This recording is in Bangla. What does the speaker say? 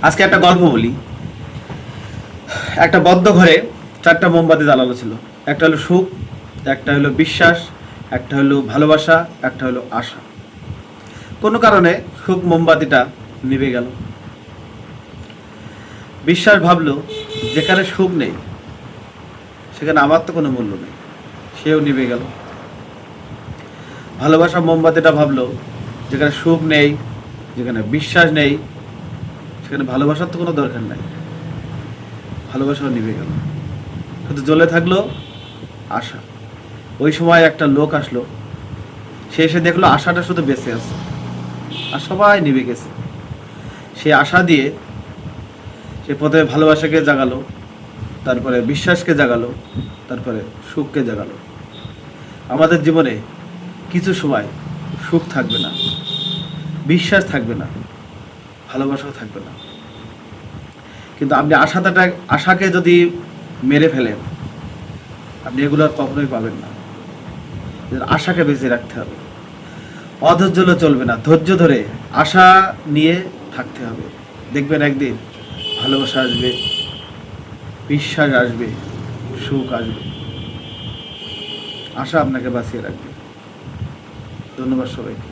আজকে একটা গল্প বলি। একটা বদ্ধ ঘরে 4টা মোমবাতি জ্বালানো ছিল। একটা হলো সুখ, একটা হলো বিশ্বাস, একটা হলো ভালোবাসা, একটা হলো আশা। কোনো কারণে সুখ মোমবাতিটা নিভে গেল। বিশ্বাস ভাবলো যেখানে সুখ নেই সেখানে আমার তো কোনো মূল্য নেই, সেও নিভে গেল। ভালোবাসা মোমবাতিটা ভাবলো যেখানে সুখ নেই, যেখানে বিশ্বাস নেই, সেখানে ভালোবাসার তো কোনো দরকার নাই, ভালোবাসাও নিভে গেল। শুধু জ্বলে থাকলো আশা। ওই সময় একটা লোক আসলো, সে এসে দেখলো আশাটা শুধু বেঁচে আছে আর সবাই নিভে গেছে। সে আশা দিয়ে সে প্রথমে ভালোবাসাকে জাগালো, তারপরে বিশ্বাসকে জাগালো, তারপরে সুখকে জাগালো। আমাদের জীবনে কিছু সময় সুখ থাকবে না, বিশ্বাস থাকবে না, ভালোবাসাও থাকবে না, কিন্তু আপনি আশাকে যদি মেরে ফেলেন, আপনি এগুলো আর কখনোই পাবেন না। আশাকে বেঁচে রাখতে হবে। অধৈর্য হলে চলবে না, ধৈর্য ধরে আশা নিয়ে থাকতে হবে। দেখবেন একদিন ভালোবাসা আসবে, বিশ্বাস আসবে, সুখ আসবে। আশা আপনাকে বাঁচিয়ে রাখবে। ধন্যবাদ সবাইকে।